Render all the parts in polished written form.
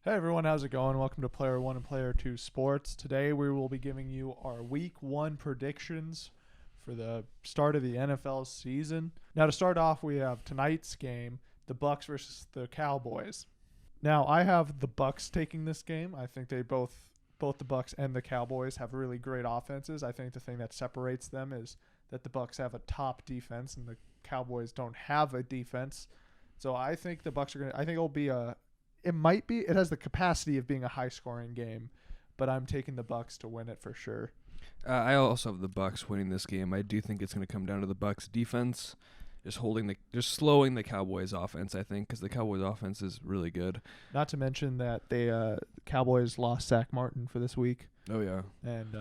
Hey everyone, how's it going? Welcome to Player 1 and Player 2 Sports. Today we will be giving you our Week 1 predictions for the start of the NFL season. Now to start off, we have tonight's game, the Bucs versus the Cowboys. Now I have the Bucs taking this game. I think they both the Bucs and the Cowboys have really great offenses. I think the thing that separates them is that the Bucs have a top defense and the Cowboys don't have a defense. So I think the Bucs are going to I think it has the capacity of being a high-scoring game, but I'm taking the Bucs to win it for sure. I also have the Bucs winning this game. I do think it's going to come down to the Bucs defense, just slowing the Cowboys offense. I think because the Cowboys offense is really good. Not to mention that they Cowboys lost Zach Martin for this week. Oh yeah, and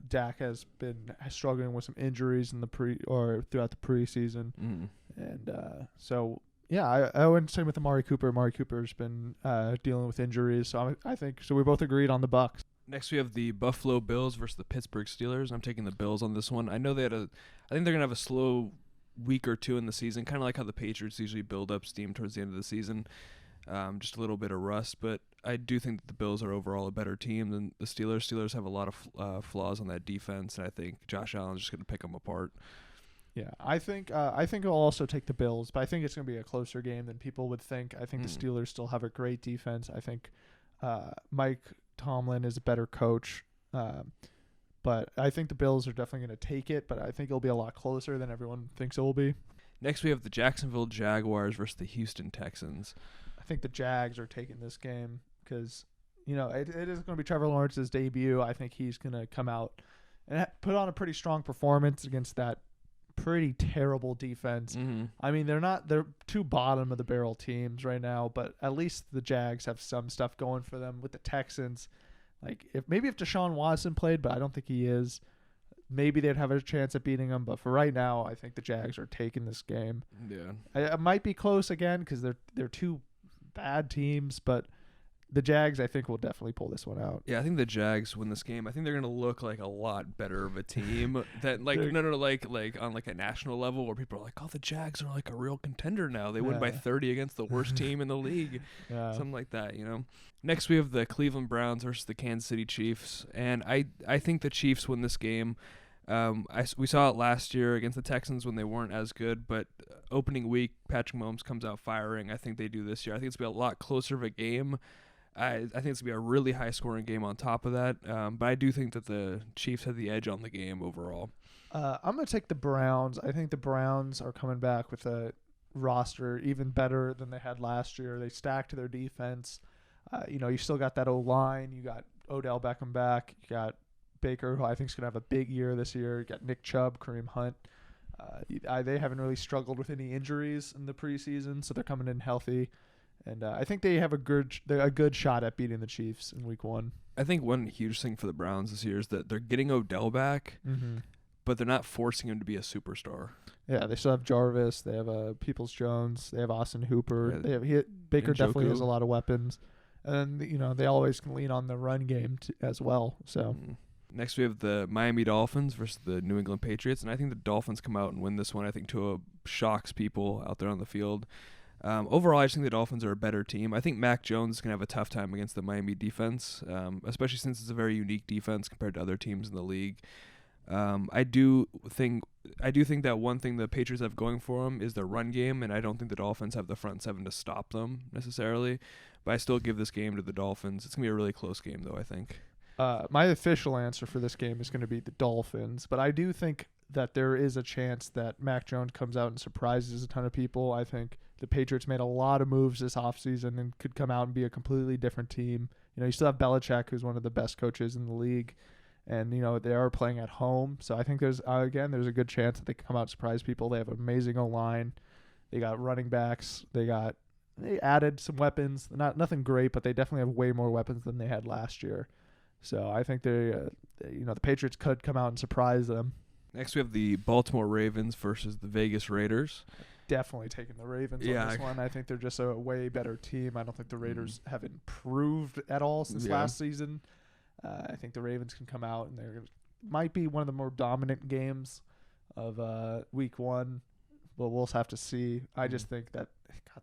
Dak has been struggling with some injuries in throughout the preseason, and so. Yeah, I went same with Amari Cooper. Amari Cooper's been dealing with injuries, so I think so. We both agreed on the Bucs. Next, we have the Buffalo Bills versus the Pittsburgh Steelers. I'm taking the Bills on this one. I know I think they're gonna have a slow week or two in the season, kind of like how the Patriots usually build up steam towards the end of the season. Just a little bit of rust, but I do think that the Bills are overall a better team than the Steelers. Steelers have a lot of flaws on that defense, and I think Josh Allen's just gonna pick them apart. Yeah, I think I'll also take the Bills, but I think it's going to be a closer game than people would think. I think the Steelers still have a great defense. I think Mike Tomlin is a better coach, but I think the Bills are definitely going to take it, but I think it'll be a lot closer than everyone thinks it will be. Next, we have the Jacksonville Jaguars versus the Houston Texans. I think the Jags are taking this game because, it is going to be Trevor Lawrence's debut. I think he's going to come out and put on a pretty strong performance against that pretty terrible defense. I mean, they're two bottom of the barrel teams right now, but at least the Jags have some stuff going for them. With the Texans, like if Deshaun Watson played, but I don't think he is, maybe they'd have a chance at beating them. But for right now, I think the Jags are taking this game. Yeah, it might be close again because they're two bad teams, but the Jags, I think, will definitely pull this one out. Yeah, I think the Jags win this game. I think they're gonna look like a lot better of a team that like on like a national level where people are like, oh, the Jags are like a real contender now. They win by 30 against the worst team in the league, something like that. Next, we have the Cleveland Browns versus the Kansas City Chiefs, and I think the Chiefs win this game. We saw it last year against the Texans when they weren't as good, but opening week, Patrick Mahomes comes out firing. I think they do this year. I think it's gonna be a lot closer of a game. I think it's going to be a really high-scoring game on top of that, but I do think that the Chiefs have the edge on the game overall. I'm going to take the Browns. I think the Browns are coming back with a roster even better than they had last year. They stacked their defense. You still got that O-line. You got Odell Beckham back. You got Baker, who I think is going to have a big year this year. You got Nick Chubb, Kareem Hunt. They haven't really struggled with any injuries in the preseason, so they're coming in healthy. And I think they have a good shot at beating the Chiefs in Week 1. I think one huge thing for the Browns this year is that they're getting Odell back, but they're not forcing him to be a superstar. Yeah, they still have Jarvis. They have Peoples-Jones. They have Austin Hooper. Baker definitely has a lot of weapons. And they always can lean on the run game as well. So Next, we have the Miami Dolphins versus the New England Patriots, and I think the Dolphins come out and win this one. I think Tua shocks people out there on the field. Overall, I just think the Dolphins are a better team. I think Mac Jones is going to have a tough time against the Miami defense, especially since it's a very unique defense compared to other teams in the league. I do think that one thing the Patriots have going for them is their run game, and I don't think the Dolphins have the front seven to stop them necessarily. But I still give this game to the Dolphins. It's going to be a really close game, though, I think. My official answer for this game is going to be the Dolphins, but I do think that there is a chance that Mac Jones comes out and surprises a ton of people. I think the Patriots made a lot of moves this offseason and could come out and be a completely different team. You still have Belichick, who's one of the best coaches in the league, and they are playing at home. So I think there's a good chance that they can come out and surprise people. They have an amazing O-line. They got running backs. They added some weapons. Nothing great, but they definitely have way more weapons than they had last year. So I think the Patriots could come out and surprise them. Next, we have the Baltimore Ravens versus the Vegas Raiders. Definitely taking the Ravens on this one. I think they're just a way better team. I don't think the Raiders have improved at all since last season. I think the Ravens can come out and might be one of the more dominant games of Week 1, but we'll have to see. I just think that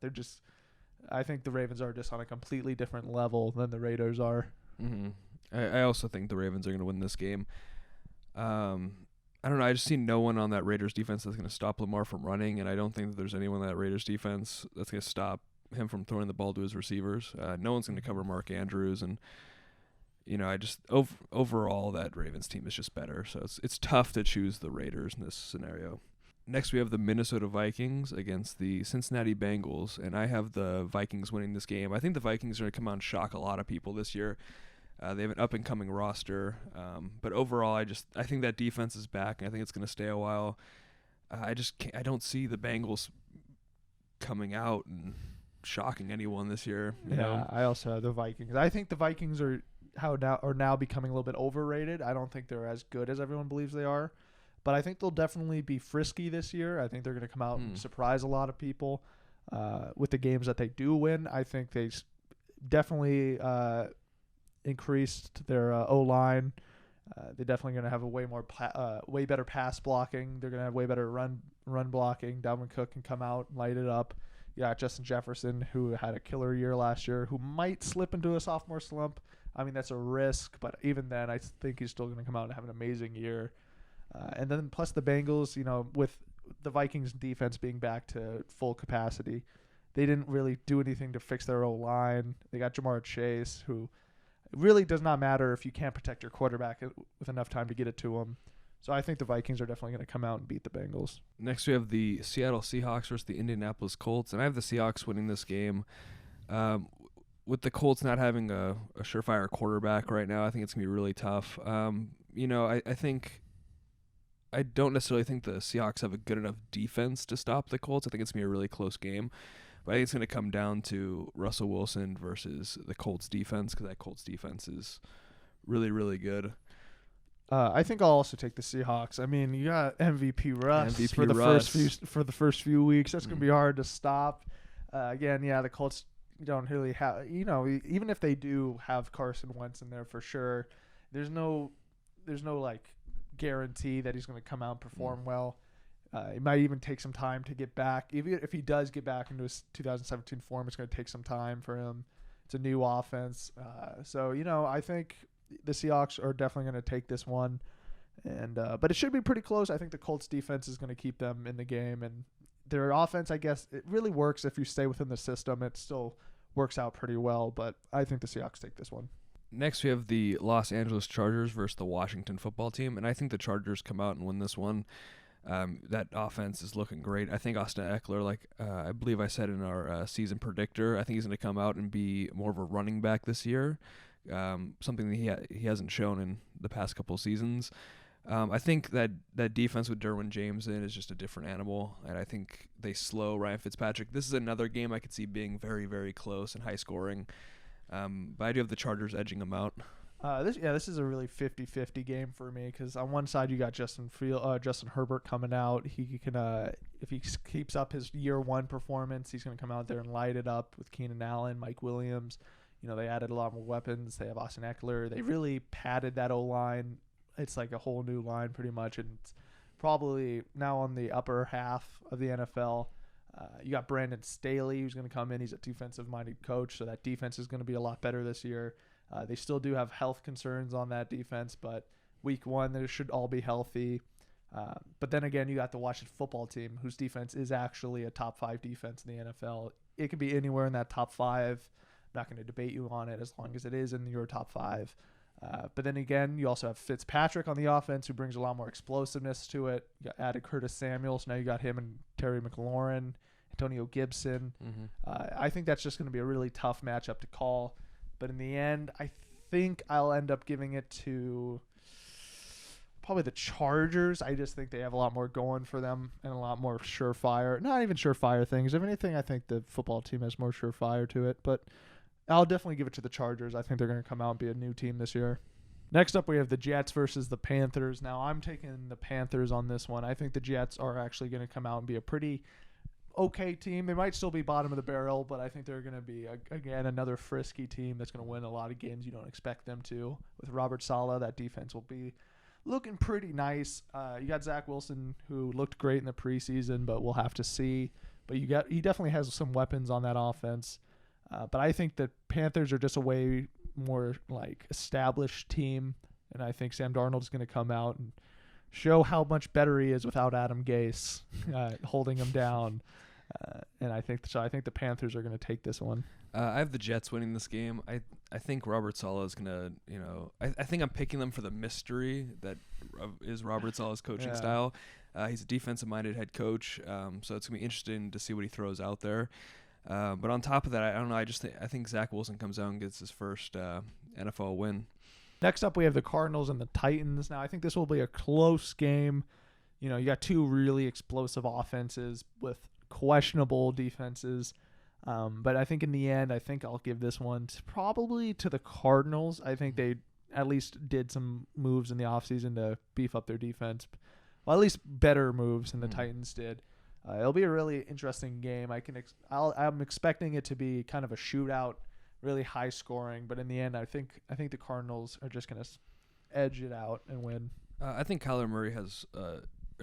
they're just I think the Ravens are just on a completely different level than the Raiders are. Mm-hmm. I also think the Ravens are going to win this game. I don't know. I just see no one on that Raiders defense that's going to stop Lamar from running, and I don't think that there's anyone on that Raiders defense that's going to stop him from throwing the ball to his receivers. No one's going to cover Mark Andrews, and I just overall that Ravens team is just better. So it's tough to choose the Raiders in this scenario. Next, we have the Minnesota Vikings against the Cincinnati Bengals, and I have the Vikings winning this game. I think the Vikings are going to come out and shock a lot of people this year. They have an up-and-coming roster, but overall, I think that defense is back, and I think it's going to stay a while. I don't see the Bengals coming out and shocking anyone this year. You know? I also have the Vikings. I think the Vikings are now becoming a little bit overrated. I don't think they're as good as everyone believes they are, but I think they'll definitely be frisky this year. I think they're going to come out and surprise a lot of people with the games that they do win. I think they definitely increased their O-line. They're definitely going to have a way better pass blocking. They're going to have way better run blocking. Dalvin Cook can come out and light it up. Yeah, Justin Jefferson, who had a killer year last year, who might slip into a sophomore slump. I mean, that's a risk, but even then, I think he's still going to come out and have an amazing year. And then plus the Bengals, with the Vikings defense being back to full capacity, they didn't really do anything to fix their O-line. They got Jamar Chase, who it really does not matter if you can't protect your quarterback with enough time to get it to him. So I think the Vikings are definitely going to come out and beat the Bengals. Next, we have the Seattle Seahawks versus the Indianapolis Colts, and I have the Seahawks winning this game. With the Colts not having a surefire quarterback right now, I think it's going to be really tough. I don't necessarily think the Seahawks have a good enough defense to stop the Colts. I think it's going to be a really close game. But I think it's going to come down to Russell Wilson versus the Colts defense, because that Colts defense is really, really good. I think I'll also take the Seahawks. I mean, you got MVP Russ for the first few weeks. That's going to be hard to stop. Again, the Colts don't really have, even if they do have Carson Wentz in there for sure, there's no like guarantee that he's going to come out and perform well. It might even take some time to get back. Even if he does get back into his 2017 form, it's going to take some time for him. It's a new offense. So I think the Seahawks are definitely going to take this one. But it should be pretty close. I think the Colts defense is going to keep them in the game. And their offense, I guess, it really works if you stay within the system. It still works out pretty well. But I think the Seahawks take this one. Next, we have the Los Angeles Chargers versus the Washington football team. And I think the Chargers come out and win this one. That offense is looking great. I think Austin Eckler, I believe I said in our season predictor, I think he's going to come out and be more of a running back this year, something that he hasn't shown in the past couple of seasons. I think that defense with Derwin James in is just a different animal, and I think they slow Ryan Fitzpatrick. This is another game I could see being very, very close and high scoring, but I do have the Chargers edging them out. This is a really 50-50 game for me, because on one side you got Justin Herbert coming out. He can, if he keeps up his year one performance, he's going to come out there and light it up with Keenan Allen, Mike Williams. They added a lot more weapons. They have Austin Eckler. They really padded that O-line. It's like a whole new line pretty much, and it's probably now on the upper half of the NFL. You got Brandon Staley, who's going to come in. He's a defensive-minded coach, so that defense is going to be a lot better this year. They still do have health concerns on that defense, but week one, they should all be healthy. But then again, you got the Washington football team, whose defense is actually a top 5 defense in the NFL. It could be anywhere in that top 5. I'm not going to debate you on it as long as it is in your top 5. But then again, you also have Fitzpatrick on the offense, who brings a lot more explosiveness to it. You got added Curtis Samuel, so now you got him and Terry McLaurin, Antonio Gibson. I think that's just going to be a really tough matchup to call. But in the end, I think I'll end up giving it to probably the Chargers. I just think they have a lot more going for them and a lot more surefire. Not even surefire things. If anything, I think the football team has more surefire to it. But I'll definitely give it to the Chargers. I think they're going to come out and be a new team this year. Next up, we have the Jets versus the Panthers. Now, I'm taking the Panthers on this one. I think the Jets are actually going to come out and be a pretty okay team. They might still be bottom of the barrel, but I think they're going to be, again, another frisky team that's going to win a lot of games you don't expect them to. With Robert Saleh, that defense will be looking pretty nice. You got Zach Wilson, who looked great in the preseason, but we'll have to see. But he definitely has some weapons on that offense. But I think the Panthers are just a way more like established team, and I think Sam Darnold is going to come out and show how much better he is without Adam Gase holding him down. And I think the Panthers are going to take this one. I have the Jets winning this game. I think Robert Saleh is going to, I think I'm picking them for the mystery that is Robert Saleh's coaching style. He's a defensive-minded head coach, so it's going to be interesting to see what he throws out there. But on top of that, I don't know. I think Zach Wilson comes out and gets his first NFL win. Next up, we have the Cardinals and the Titans. Now, I think this will be a close game. You got two really explosive offenses with questionable defenses. But I think in the end, I'll give this one probably to the Cardinals. I think they at least did some moves in the offseason to beef up their defense. Well, at least better moves than the Titans did. It'll be a really interesting game. I'm expecting it to be kind of a shootout, really high scoring. But in the end, I think the Cardinals are just going to edge it out and win. I think Kyler Murray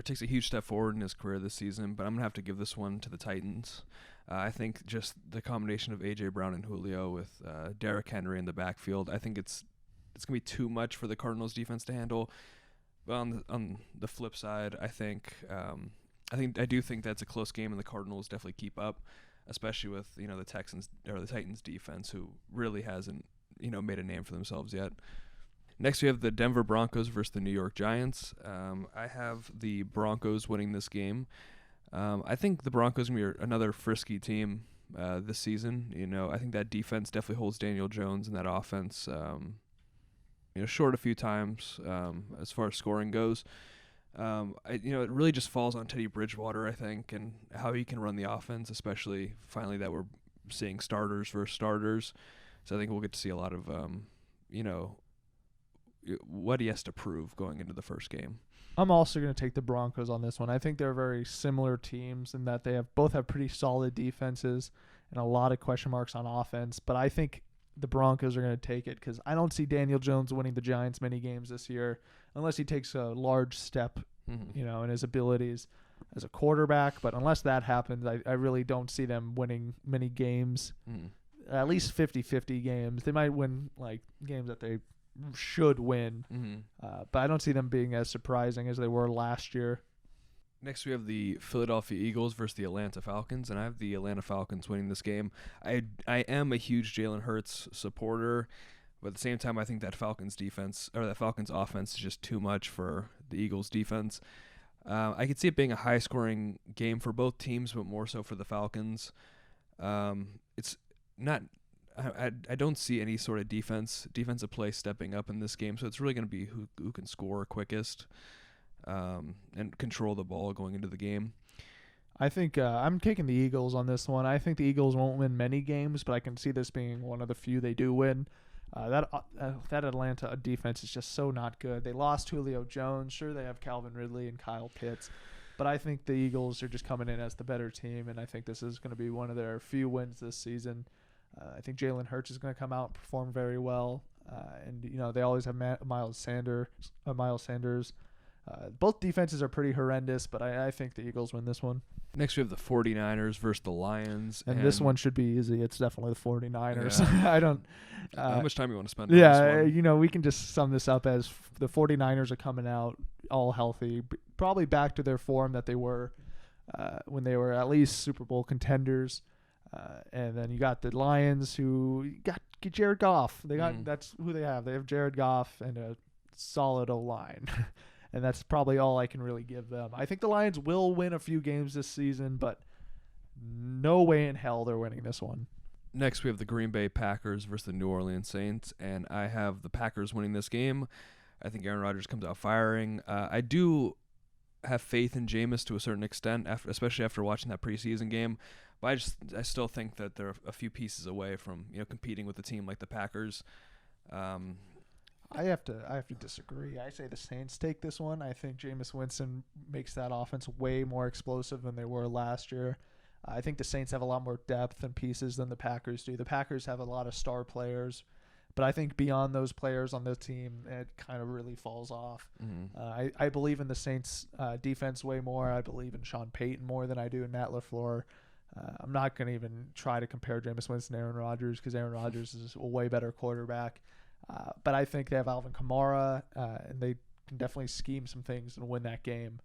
takes a huge step forward in his career this season, but I'm going to have to give this one to the Titans. I think just the combination of A.J. Brown and Julio with Derrick Henry in the backfield, I think it's going to be too much for the Cardinals defense to handle. But on the flip side, I do think that's a close game, and the Cardinals definitely keep up, especially with the Texans or the Titans defense, who really hasn't made a name for themselves yet. Next, we have the Denver Broncos versus the New York Giants. I have the Broncos winning this game. I think the Broncos are going to be another frisky team this season. I think that defense definitely holds Daniel Jones and that offense short a few times as far as scoring goes. It really just falls on Teddy Bridgewater, I think, and how he can run the offense, especially finally that we're seeing starters versus starters. So I think we'll get to see a lot of, what he has to prove going into the first game. I'm also going to take the Broncos on this one. I think they're very similar teams in that they both have pretty solid defenses and a lot of question marks on offense. But I think the Broncos are going to take it because I don't see Daniel Jones winning the Giants many games this year unless he takes a large step, in his abilities as a quarterback. But unless that happens, I really don't see them winning many games, at least 50-50 games. They might win like games that they should win, but I don't see them being as surprising as they were last year. Next, we have the Philadelphia Eagles versus the Atlanta Falcons, and I have the Atlanta Falcons winning this game. I am a huge Jalen Hurts supporter, but at the same time, I think that Falcons offense is just too much for the Eagles defense. I could see it being a high-scoring game for both teams, but more so for the Falcons. It's not. I don't see any sort of defensive play stepping up in this game, so it's really going to be who can score quickest and control the ball going into the game. I think I'm taking the Eagles on this one. I think the Eagles won't win many games, but I can see this being one of the few they do win. That Atlanta defense is just so not good. They lost Julio Jones. Sure, they have Calvin Ridley and Kyle Pitts, but I think the Eagles are just coming in as the better team, and I think this is going to be one of their few wins this season. I think Jalen Hurts is going to come out and perform very well. And they always have Miles Sanders. Both defenses are pretty horrendous, but I think the Eagles win this one. Next, we have the 49ers versus the Lions. And this one should be easy. It's definitely the 49ers. Yeah. I don't... how much time you want to spend on this one? We can just sum this up as the 49ers are coming out all healthy, probably back to their form that they were when they were at least Super Bowl contenders. And then you got the Lions who got Jared Goff. That's who they have. They have Jared Goff and a solid O-line. And that's probably all I can really give them. I think the Lions will win a few games this season, but no way in hell they're winning this one. Next, we have the Green Bay Packers versus the New Orleans Saints, and I have the Packers winning this game. I think Aaron Rodgers comes out firing. I do have faith in Jameis to a certain extent, especially after watching that preseason game. But I still think that they're a few pieces away from competing with a team like the Packers. I have to disagree. I say the Saints take this one. I think Jameis Winston makes that offense way more explosive than they were last year. I think the Saints have a lot more depth and pieces than the Packers do. The Packers have a lot of star players, but I think beyond those players on the team, it kind of really falls off. Mm-hmm. I believe in the Saints defense way more. I believe in Sean Payton more than I do in Matt LaFleur. I'm not going to even try to compare Jameis Winston and Aaron Rodgers because Aaron Rodgers is a way better quarterback. But I think they have Alvin Kamara, and they can definitely scheme some things and win that game.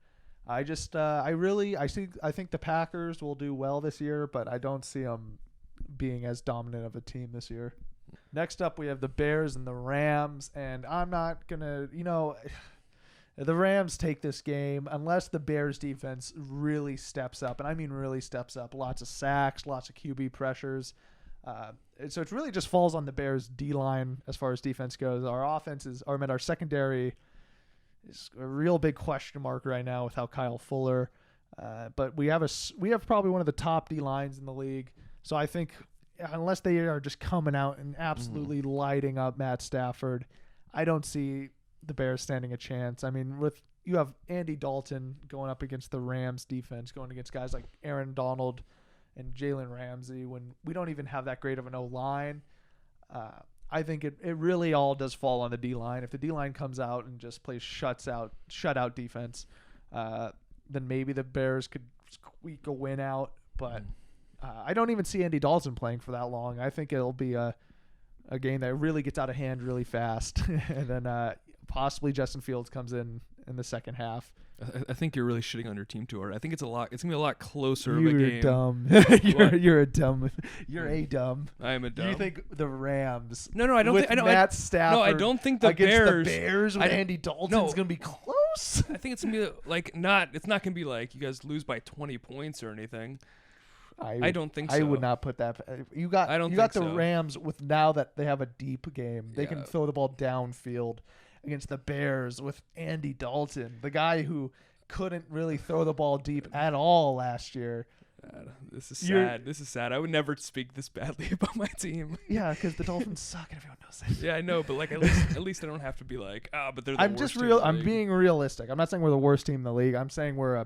I think the Packers will do well this year, but I don't see them being as dominant of a team this year. Next up, we have the Bears and the Rams, and I'm not going to, the Rams take this game unless the Bears defense really steps up, and I mean really steps up. Lots of sacks, lots of QB pressures. So it really just falls on the Bears D-line as far as defense goes. Our secondary is a real big question mark right now with how Kyle Fuller. But we have probably one of the top D-lines in the league. So I think unless they are just coming out and absolutely lighting up Matt Stafford, I don't see the Bears standing a chance. I mean, you have Andy Dalton going up against the Rams defense, going against guys like Aaron Donald and Jalen Ramsey when we don't even have that great of an O-line. I think it really all does fall on the D-line. If the D-line comes out and just plays shutout defense, then maybe the Bears could squeak a win out. But I don't even see Andy Dalton playing for that long. I think it'll be a game that really gets out of hand really fast. And then possibly Justin Fields comes in the second half. I think you're really shitting on your team tour. I think it's gonna be a lot closer of a You're game. dumb. You're a dumb. You're a dumb. I am a dumb. You think the Rams? No, I don't with think. I know. Matt Stafford. No, I don't think the against Bears. the Bears with Andy Dalton's gonna be close. I think it's gonna be not. It's not gonna be like you guys lose by 20 points or anything. I don't think so. I would not put that. You got the Rams with now that they have a deep game. They can throw the ball downfield against the Bears with Andy Dalton, the guy who couldn't really throw the ball deep at all last year. This is sad. This is sad. I would never speak this badly about my team. Yeah, because the Dolphins suck and everyone knows that. Yeah, I know, but at least I don't have to be like, but they're the worst team in the league. I'm being realistic. I'm not saying we're the worst team in the league. I'm saying we're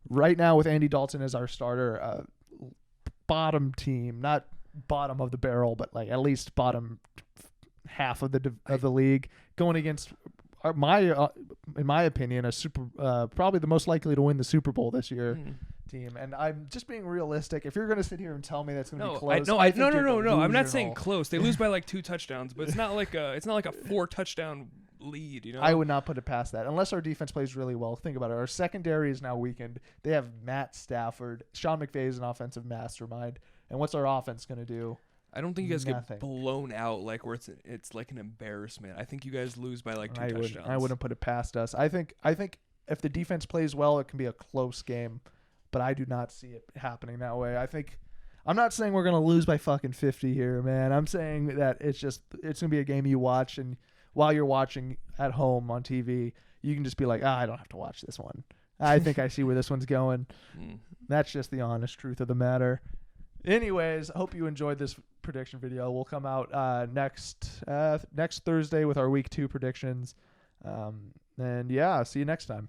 right now with Andy Dalton as our starter, bottom team, not bottom of the barrel, but like at least bottom half of the league, going against in my opinion, probably the most likely to win the Super Bowl this year team. And I'm just being realistic. If you're going to sit here and tell me that's going to be close, no. I'm not saying close. They lose by like 2 touchdowns, but it's not like a 4-touchdown lead. I would not put it past that unless our defense plays really well. Think about it. Our secondary is now weakened. They have Matt Stafford. Sean McVay is an offensive mastermind. And what's our offense going to do? I don't think you guys get blown out like where it's like an embarrassment. I think you guys lose by like 2 touchdowns. I wouldn't put it past us. I think if the defense plays well, it can be a close game, but I do not see it happening that way. I'm not saying we're going to lose by fucking 50 here, man. I'm saying that it's going to be a game you watch, and while you're watching at home on TV, you can just be like, I don't have to watch this one. I think I see where this one's going. That's just the honest truth of the matter. Anyways, I hope you enjoyed this prediction video. We'll come out next Thursday with our week 2 predictions. And yeah, see you next time.